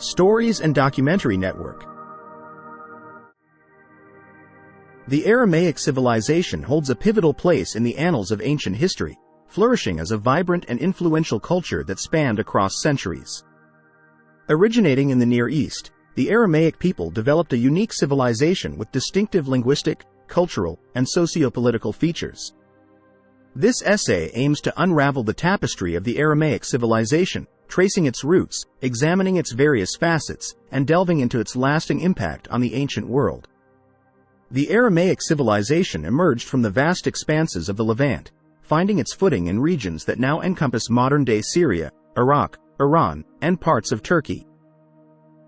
Stories and Documentary Network. The Aramaic civilization holds a pivotal place in the annals of ancient history, flourishing as a vibrant and influential culture that spanned across centuries. Originating in the Near East, the Aramaic people developed a unique civilization with distinctive linguistic, cultural, and socio-political features. This essay aims to unravel the tapestry of the Aramaic civilization, tracing its roots, examining its various facets, and delving into its lasting impact on the ancient world. The Aramaic civilization emerged from the vast expanses of the Levant, finding its footing in regions that now encompass modern-day Syria, Iraq, Iran, and parts of Turkey.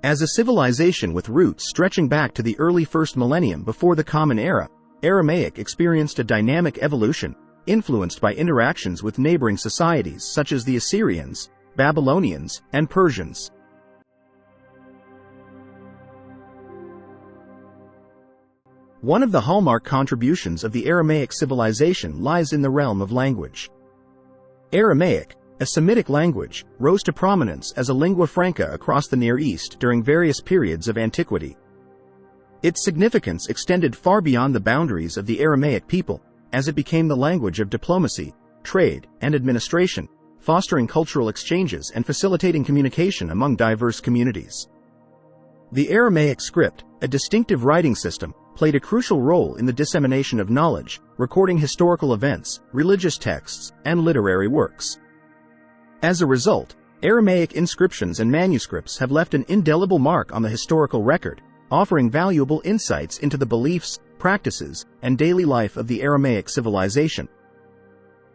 As a civilization with roots stretching back to the early first millennium before the Common Era, Aramaic experienced a dynamic evolution, influenced by interactions with neighboring societies such as the Assyrians, Babylonians, and Persians. One of the hallmark contributions of the Aramaic civilization lies in the realm of language. Aramaic, a Semitic language, rose to prominence as a lingua franca across the Near East during various periods of antiquity. Its significance extended far beyond the boundaries of the Aramaic people, as it became the language of diplomacy, trade, and administration, fostering cultural exchanges and facilitating communication among diverse communities. The Aramaic script, a distinctive writing system, played a crucial role in the dissemination of knowledge, recording historical events, religious texts, and literary works. As a result, Aramaic inscriptions and manuscripts have left an indelible mark on the historical record, offering valuable insights into the beliefs, practices, and daily life of the Aramaic civilization.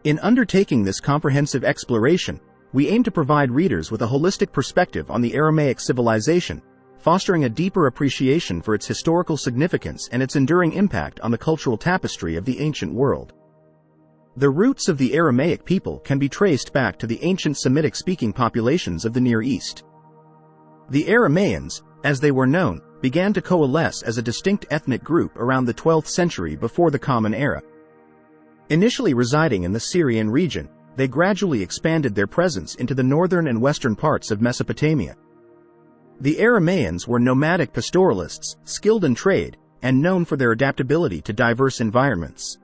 In undertaking this comprehensive exploration, we aim to provide readers with a holistic perspective on the Aramaic civilization, fostering a deeper appreciation for its historical significance and its enduring impact on the cultural tapestry of the ancient world. The roots of the Aramaic people can be traced back to the ancient Semitic-speaking populations of the Near East. The Aramaeans, as they were known, began to coalesce as a distinct ethnic group around the 12th century before the Common Era. Initially residing in the Syrian region, they gradually expanded their presence into the northern and western parts of Mesopotamia. The Aramaeans were nomadic pastoralists, skilled in trade, and known for their adaptability to diverse environments.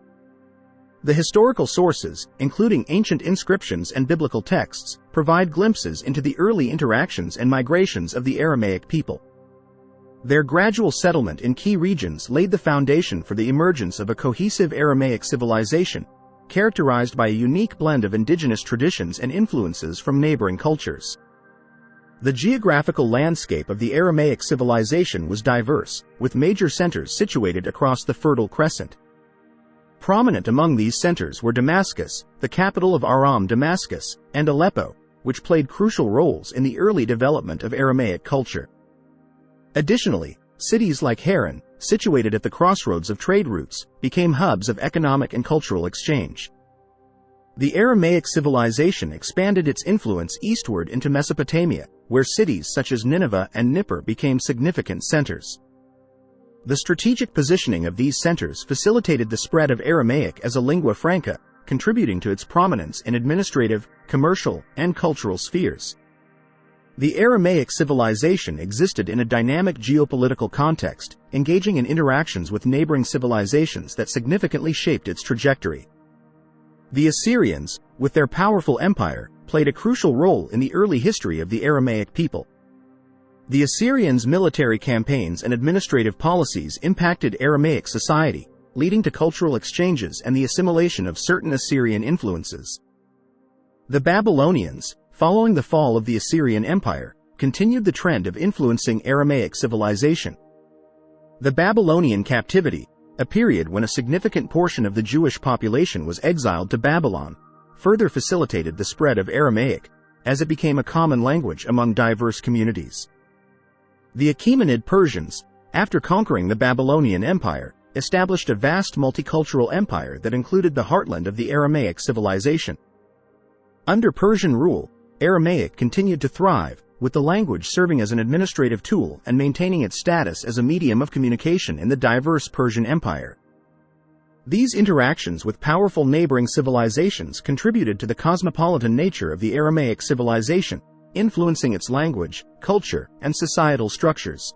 The historical sources, including ancient inscriptions and biblical texts, provide glimpses into the early interactions and migrations of the Aramaic people. Their gradual settlement in key regions laid the foundation for the emergence of a cohesive Aramaic civilization, characterized by a unique blend of indigenous traditions and influences from neighboring cultures. The geographical landscape of the Aramaic civilization was diverse, with major centers situated across the Fertile Crescent. Prominent among these centers were Damascus, the capital of Aram Damascus, and Aleppo, which played crucial roles in the early development of Aramaic culture. Additionally, cities like Haran, situated at the crossroads of trade routes, became hubs of economic and cultural exchange. The Aramaic civilization expanded its influence eastward into Mesopotamia, where cities such as Nineveh and Nippur became significant centers. The strategic positioning of these centers facilitated the spread of Aramaic as a lingua franca, contributing to its prominence in administrative, commercial, and cultural spheres. The Aramaic civilization existed in a dynamic geopolitical context, engaging in interactions with neighboring civilizations that significantly shaped its trajectory. The Assyrians, with their powerful empire, played a crucial role in the early history of the Aramaic people. The Assyrians' military campaigns and administrative policies impacted Aramaic society, leading to cultural exchanges and the assimilation of certain Assyrian influences. The Babylonians, following the fall of the Assyrian Empire, continued the trend of influencing Aramaic civilization. The Babylonian captivity, a period when a significant portion of the Jewish population was exiled to Babylon, further facilitated the spread of Aramaic, as it became a common language among diverse communities. The Achaemenid Persians, after conquering the Babylonian Empire, established a vast multicultural empire that included the heartland of the Aramaic civilization. Under Persian rule, Aramaic continued to thrive, with the language serving as an administrative tool and maintaining its status as a medium of communication in the diverse Persian Empire. These interactions with powerful neighboring civilizations contributed to the cosmopolitan nature of the Aramaic civilization, influencing its language, culture, and societal structures.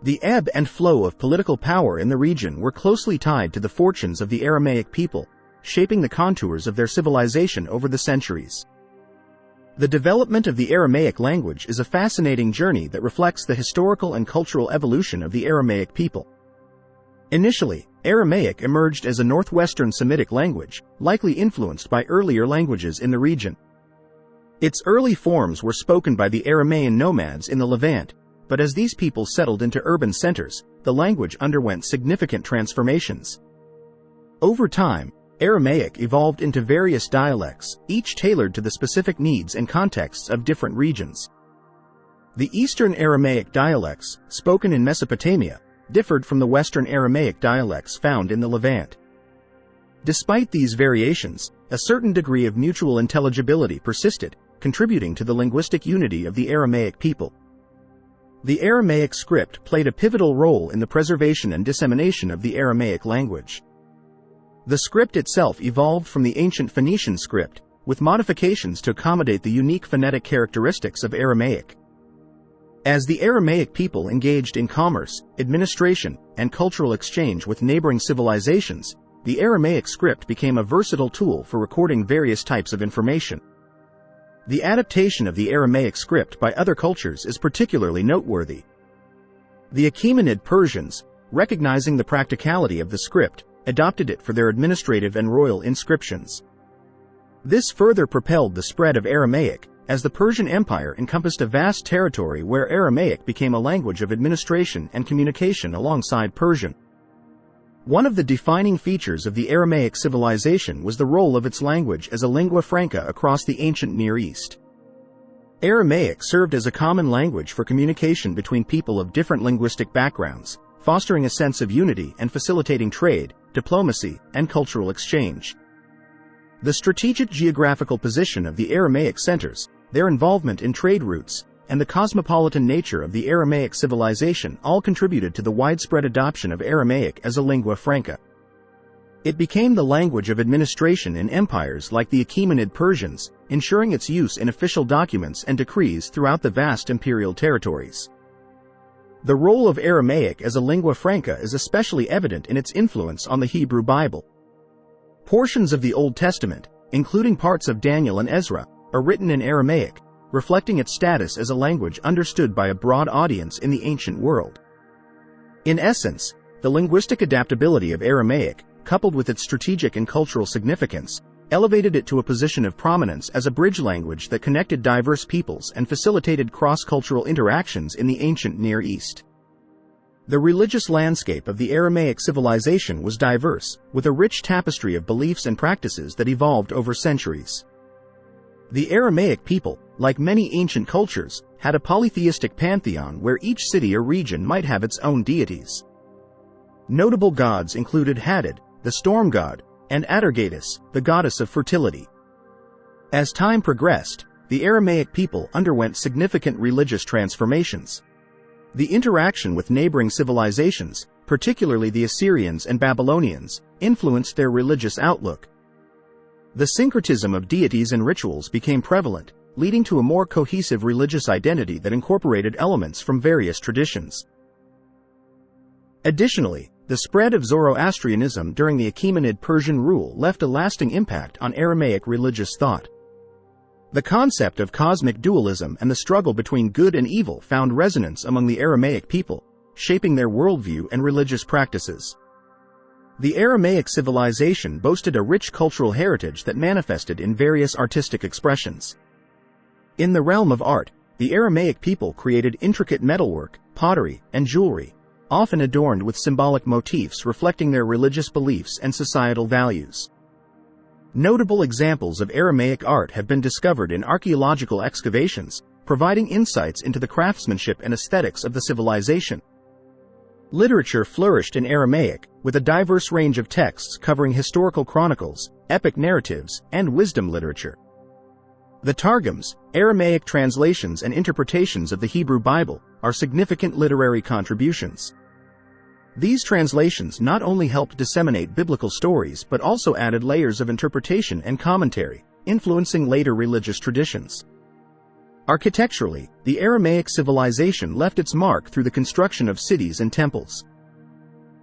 The ebb and flow of political power in the region were closely tied to the fortunes of the Aramaic people, shaping the contours of their civilization over the centuries. The development of the Aramaic language is a fascinating journey that reflects the historical and cultural evolution of the Aramaic people. Initially, Aramaic emerged as a northwestern Semitic language, likely influenced by earlier languages in the region. Its early forms were spoken by the Aramaean nomads in the Levant, but as these people settled into urban centers, the language underwent significant transformations. Over time, Aramaic evolved into various dialects, each tailored to the specific needs and contexts of different regions. The Eastern Aramaic dialects, spoken in Mesopotamia, differed from the Western Aramaic dialects found in the Levant. Despite these variations, a certain degree of mutual intelligibility persisted, contributing to the linguistic unity of the Aramaic people. The Aramaic script played a pivotal role in the preservation and dissemination of the Aramaic language. The script itself evolved from the ancient Phoenician script, with modifications to accommodate the unique phonetic characteristics of Aramaic. As the Aramaic people engaged in commerce, administration, and cultural exchange with neighboring civilizations, the Aramaic script became a versatile tool for recording various types of information. The adaptation of the Aramaic script by other cultures is particularly noteworthy. The Achaemenid Persians, recognizing the practicality of the script, adopted it for their administrative and royal inscriptions. This further propelled the spread of Aramaic, as the Persian Empire encompassed a vast territory where Aramaic became a language of administration and communication alongside Persian. One of the defining features of the Aramaic civilization was the role of its language as a lingua franca across the ancient Near East. Aramaic served as a common language for communication between people of different linguistic backgrounds, fostering a sense of unity and facilitating trade, diplomacy, and cultural exchange. The strategic geographical position of the Aramaic centers, their involvement in trade routes, and the cosmopolitan nature of the Aramaic civilization all contributed to the widespread adoption of Aramaic as a lingua franca. It became the language of administration in empires like the Achaemenid Persians, ensuring its use in official documents and decrees throughout the vast imperial territories. The role of Aramaic as a lingua franca is especially evident in its influence on the Hebrew Bible. Portions of the Old Testament, including parts of Daniel and Ezra, are written in Aramaic, reflecting its status as a language understood by a broad audience in the ancient world. In essence, the linguistic adaptability of Aramaic, coupled with its strategic and cultural significance, elevated it to a position of prominence as a bridge language that connected diverse peoples and facilitated cross-cultural interactions in the ancient Near East. The religious landscape of the Aramaic civilization was diverse, with a rich tapestry of beliefs and practices that evolved over centuries. The Aramaic people, like many ancient cultures, had a polytheistic pantheon where each city or region might have its own deities. Notable gods included Hadad, the storm god, and Atargatis, the goddess of fertility. As time progressed, the Aramaic people underwent significant religious transformations. The interaction with neighboring civilizations, particularly the Assyrians and Babylonians, influenced their religious outlook. The syncretism of deities and rituals became prevalent, leading to a more cohesive religious identity that incorporated elements from various traditions. Additionally, the spread of Zoroastrianism during the Achaemenid Persian rule left a lasting impact on Aramaic religious thought. The concept of cosmic dualism and the struggle between good and evil found resonance among the Aramaic people, shaping their worldview and religious practices. The Aramaic civilization boasted a rich cultural heritage that manifested in various artistic expressions. In the realm of art, the Aramaic people created intricate metalwork, pottery, and jewelry, often adorned with symbolic motifs reflecting their religious beliefs and societal values. Notable examples of Aramaic art have been discovered in archaeological excavations, providing insights into the craftsmanship and aesthetics of the civilization. Literature flourished in Aramaic, with a diverse range of texts covering historical chronicles, epic narratives, and wisdom literature. The Targums, Aramaic translations and interpretations of the Hebrew Bible, are significant literary contributions. These translations not only helped disseminate biblical stories but also added layers of interpretation and commentary, influencing later religious traditions. Architecturally, the Aramaic civilization left its mark through the construction of cities and temples.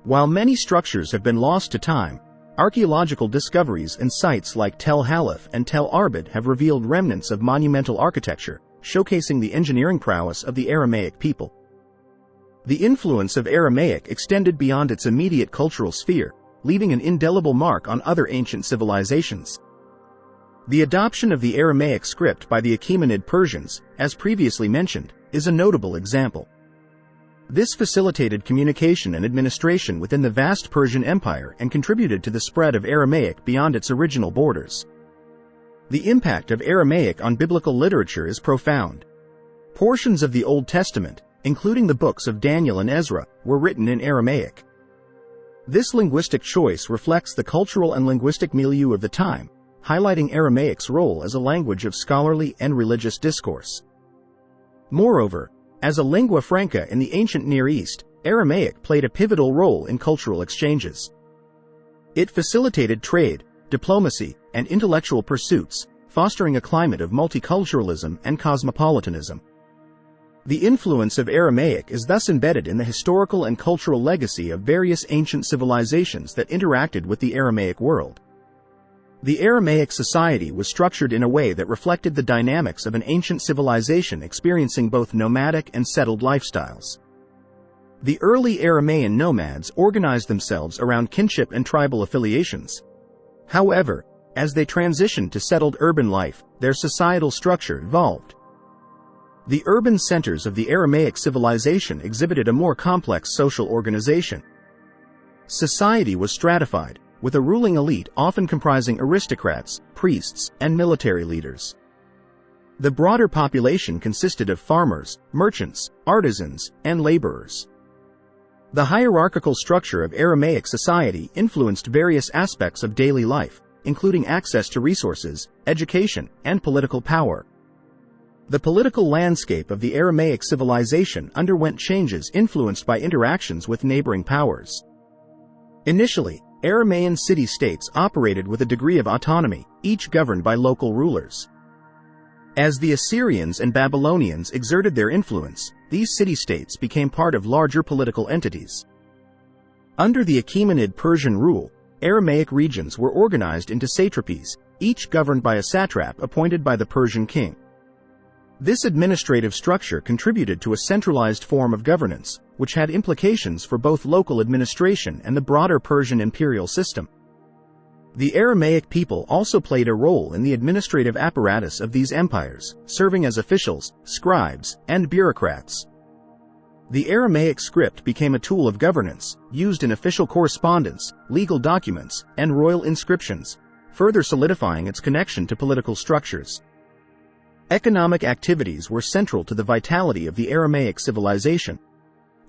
While many structures have been lost to time, archaeological discoveries in sites like Tel Halaf and Tel Arbid have revealed remnants of monumental architecture, showcasing the engineering prowess of the Aramaic people. The influence of Aramaic extended beyond its immediate cultural sphere, leaving an indelible mark on other ancient civilizations. The adoption of the Aramaic script by the Achaemenid Persians, as previously mentioned, is a notable example. This facilitated communication and administration within the vast Persian Empire and contributed to the spread of Aramaic beyond its original borders. The impact of Aramaic on biblical literature is profound. Portions of the Old Testament, including the books of Daniel and Ezra, were written in Aramaic. This linguistic choice reflects the cultural and linguistic milieu of the time, highlighting Aramaic's role as a language of scholarly and religious discourse. Moreover, as a lingua franca in the ancient Near East, Aramaic played a pivotal role in cultural exchanges. It facilitated trade, diplomacy, and intellectual pursuits, fostering a climate of multiculturalism and cosmopolitanism. The influence of Aramaic is thus embedded in the historical and cultural legacy of various ancient civilizations that interacted with the Aramaic world. The Aramaic society was structured in a way that reflected the dynamics of an ancient civilization experiencing both nomadic and settled lifestyles. The early Aramaean nomads organized themselves around kinship and tribal affiliations. However, as they transitioned to settled urban life, their societal structure evolved. The urban centers of the Aramaic civilization exhibited a more complex social organization. Society was stratified, with a ruling elite often comprising aristocrats, priests, and military leaders. The broader population consisted of farmers, merchants, artisans, and laborers. The hierarchical structure of Aramaic society influenced various aspects of daily life, including access to resources, education, and political power. The political landscape of the Aramaic civilization underwent changes influenced by interactions with neighboring powers. Initially, Aramaean city-states operated with a degree of autonomy, each governed by local rulers. As the Assyrians and Babylonians exerted their influence, these city-states became part of larger political entities. Under the Achaemenid Persian rule, Aramaic regions were organized into satrapies, each governed by a satrap appointed by the Persian king. This administrative structure contributed to a centralized form of governance, which had implications for both local administration and the broader Persian imperial system. The Aramaic people also played a role in the administrative apparatus of these empires, serving as officials, scribes, and bureaucrats. The Aramaic script became a tool of governance, used in official correspondence, legal documents, and royal inscriptions, further solidifying its connection to political structures. Economic activities were central to the vitality of the Aramaic civilization.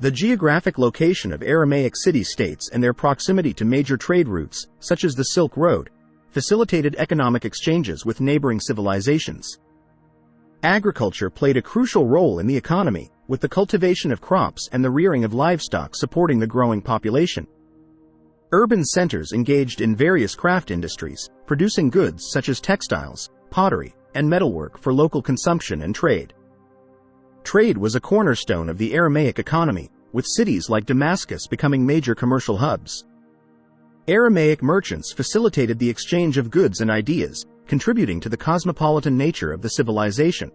The geographic location of Aramaic city-states and their proximity to major trade routes, such as the Silk Road, facilitated economic exchanges with neighboring civilizations. Agriculture played a crucial role in the economy, with the cultivation of crops and the rearing of livestock supporting the growing population. Urban centers engaged in various craft industries, producing goods such as textiles, pottery, and metalwork for local consumption and trade. Trade was a cornerstone of the Aramaic economy, with cities like Damascus becoming major commercial hubs. Aramaic merchants facilitated the exchange of goods and ideas, contributing to the cosmopolitan nature of the civilization.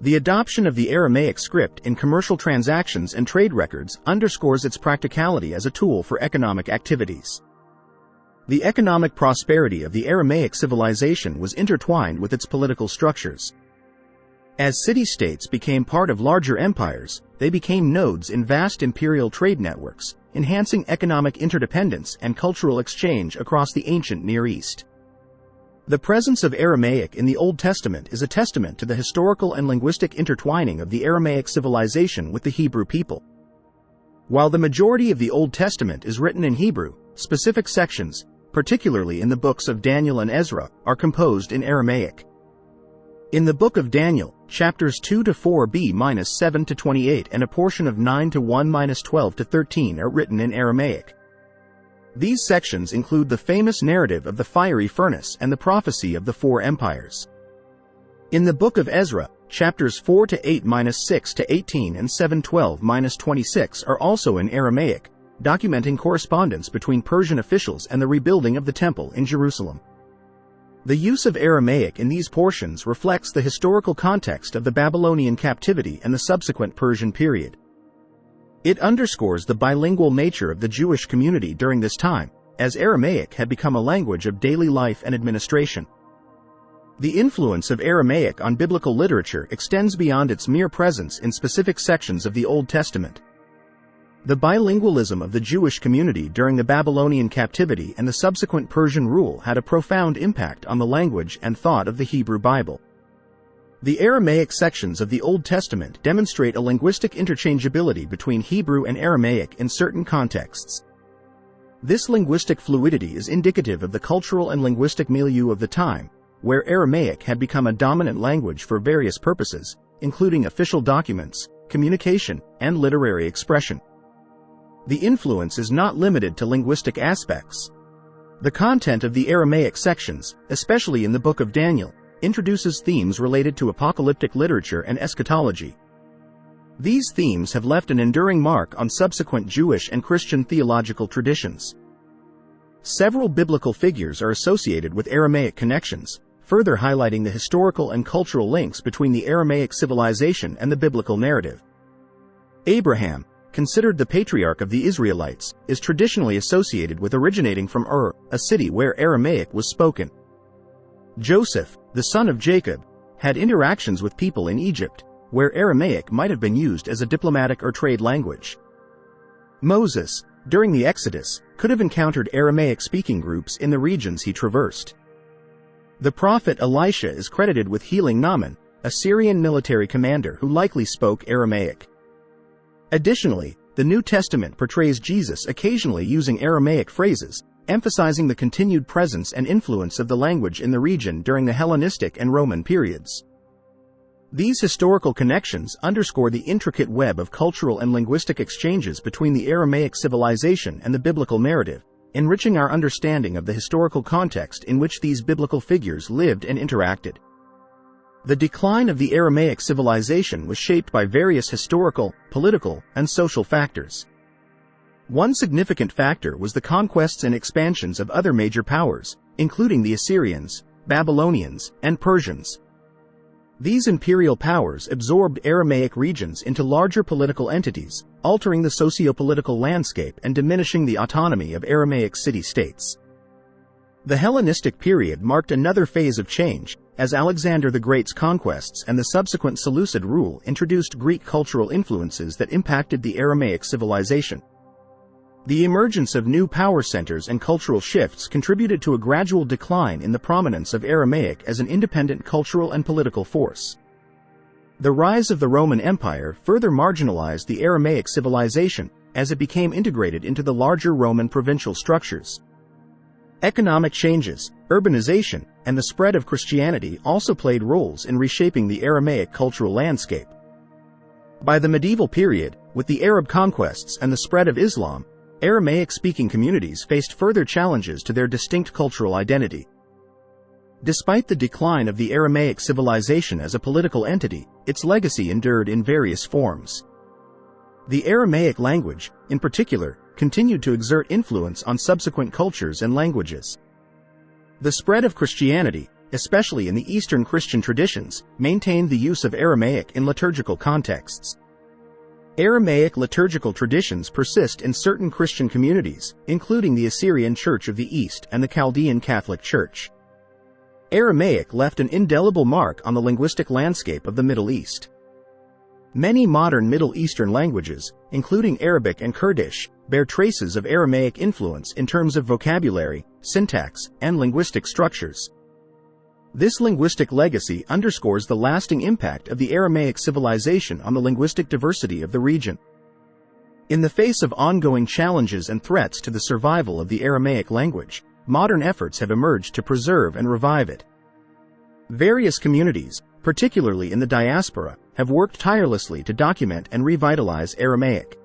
The adoption of the Aramaic script in commercial transactions and trade records underscores its practicality as a tool for economic activities. The economic prosperity of the Aramaic civilization was intertwined with its political structures. As city-states became part of larger empires, they became nodes in vast imperial trade networks, enhancing economic interdependence and cultural exchange across the ancient Near East. The presence of Aramaic in the Old Testament is a testament to the historical and linguistic intertwining of the Aramaic civilization with the Hebrew people. While the majority of the Old Testament is written in Hebrew, specific sections, particularly in the books of Daniel and Ezra, are composed in Aramaic. In the book of Daniel, chapters 2-4b-7 to 28 and a portion of 9-1-12 to 13 are written in Aramaic. These sections include the famous narrative of the fiery furnace and the prophecy of the four empires. In the book of Ezra, chapters 4 to 8-6 to 18 and 7:12-26 are also in Aramaic, documenting correspondence between Persian officials and the rebuilding of the temple in Jerusalem. The use of Aramaic in these portions reflects the historical context of the Babylonian captivity and the subsequent Persian period. It underscores the bilingual nature of the Jewish community during this time, as Aramaic had become a language of daily life and administration. The influence of Aramaic on biblical literature extends beyond its mere presence in specific sections of the Old Testament. The bilingualism of the Jewish community during the Babylonian captivity and the subsequent Persian rule had a profound impact on the language and thought of the Hebrew Bible. The Aramaic sections of the Old Testament demonstrate a linguistic interchangeability between Hebrew and Aramaic in certain contexts. This linguistic fluidity is indicative of the cultural and linguistic milieu of the time, where Aramaic had become a dominant language for various purposes, including official documents, communication, and literary expression. The influence is not limited to linguistic aspects. The content of the Aramaic sections, especially in the Book of Daniel, introduces themes related to apocalyptic literature and eschatology. These themes have left an enduring mark on subsequent Jewish and Christian theological traditions. Several biblical figures are associated with Aramaic connections, further highlighting the historical and cultural links between the Aramaic civilization and the biblical narrative. Abraham, considered the patriarch of the Israelites, is traditionally associated with originating from Ur, a city where Aramaic was spoken. Joseph, the son of Jacob, had interactions with people in Egypt, where Aramaic might have been used as a diplomatic or trade language. Moses, during the Exodus, could have encountered Aramaic-speaking groups in the regions he traversed. The prophet Elisha is credited with healing Naaman, a Syrian military commander who likely spoke Aramaic. Additionally, the New Testament portrays Jesus occasionally using Aramaic phrases, emphasizing the continued presence and influence of the language in the region during the Hellenistic and Roman periods. These historical connections underscore the intricate web of cultural and linguistic exchanges between the Aramaic civilization and the biblical narrative, enriching our understanding of the historical context in which these biblical figures lived and interacted. The decline of the Aramaic civilization was shaped by various historical, political, and social factors. One significant factor was the conquests and expansions of other major powers, including the Assyrians, Babylonians, and Persians. These imperial powers absorbed Aramaic regions into larger political entities, altering the socio-political landscape and diminishing the autonomy of Aramaic city-states. The Hellenistic period marked another phase of change, as Alexander the Great's conquests and the subsequent Seleucid rule introduced Greek cultural influences that impacted the Aramaic civilization. The emergence of new power centers and cultural shifts contributed to a gradual decline in the prominence of Aramaic as an independent cultural and political force. The rise of the Roman Empire further marginalized the Aramaic civilization, as it became integrated into the larger Roman provincial structures. Economic changes, urbanization, and the spread of Christianity also played roles in reshaping the Aramaic cultural landscape. By the medieval period, with the Arab conquests and the spread of Islam, Aramaic-speaking communities faced further challenges to their distinct cultural identity. Despite the decline of the Aramaic civilization as a political entity, its legacy endured in various forms. The Aramaic language, in particular, continued to exert influence on subsequent cultures and languages. The spread of Christianity, especially in the Eastern Christian traditions, maintained the use of Aramaic in liturgical contexts. Aramaic liturgical traditions persist in certain Christian communities, including the Assyrian Church of the East and the Chaldean Catholic Church. Aramaic left an indelible mark on the linguistic landscape of the Middle East. Many modern Middle Eastern languages, including Arabic and Kurdish, bear traces of Aramaic influence in terms of vocabulary, syntax, and linguistic structures. This linguistic legacy underscores the lasting impact of the Aramaic civilization on the linguistic diversity of the region. In the face of ongoing challenges and threats to the survival of the Aramaic language, modern efforts have emerged to preserve and revive it. Various communities, particularly in the diaspora, have worked tirelessly to document and revitalize Aramaic.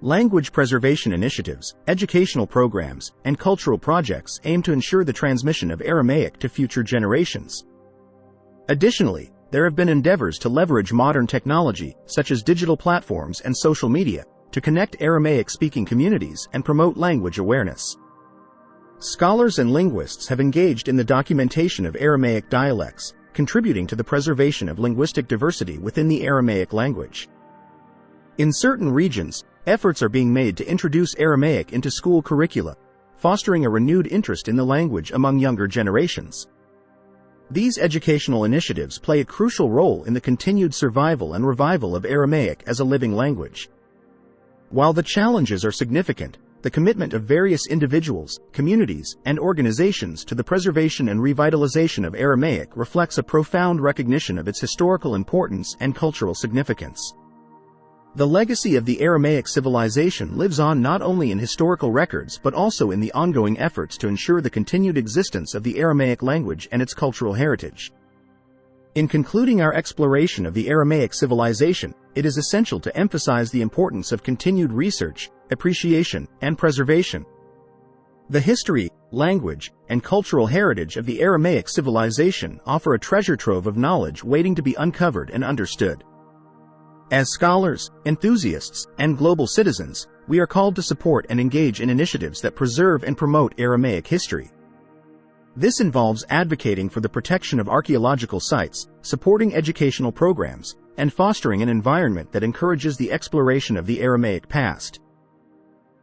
Language preservation initiatives, educational programs, and cultural projects aim to ensure the transmission of Aramaic to future generations. Additionally, there have been endeavors to leverage modern technology, such as digital platforms and social media, to connect Aramaic-speaking communities and promote language awareness. Scholars and linguists have engaged in the documentation of Aramaic dialects, contributing to the preservation of linguistic diversity within the Aramaic language. In certain regions, efforts are being made to introduce Aramaic into school curricula, fostering a renewed interest in the language among younger generations. These educational initiatives play a crucial role in the continued survival and revival of Aramaic as a living language. While the challenges are significant, the commitment of various individuals, communities, and organizations to the preservation and revitalization of Aramaic reflects a profound recognition of its historical importance and cultural significance. The legacy of the Aramaic civilization lives on not only in historical records but also in the ongoing efforts to ensure the continued existence of the Aramaic language and its cultural heritage. In concluding our exploration of the Aramaic civilization, it is essential to emphasize the importance of continued research, appreciation, and preservation. The history, language, and cultural heritage of the Aramaic civilization offer a treasure trove of knowledge waiting to be uncovered and understood. As scholars, enthusiasts, and global citizens, we are called to support and engage in initiatives that preserve and promote Aramaic history. This involves advocating for the protection of archaeological sites, supporting educational programs, and fostering an environment that encourages the exploration of the Aramaic past.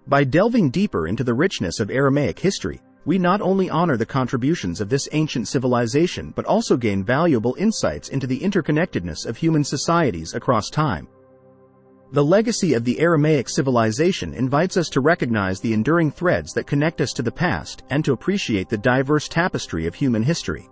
By delving deeper into the richness of Aramaic history, we not only honor the contributions of this ancient civilization but also gain valuable insights into the interconnectedness of human societies across time. The legacy of the Aramaic civilization invites us to recognize the enduring threads that connect us to the past and to appreciate the diverse tapestry of human history.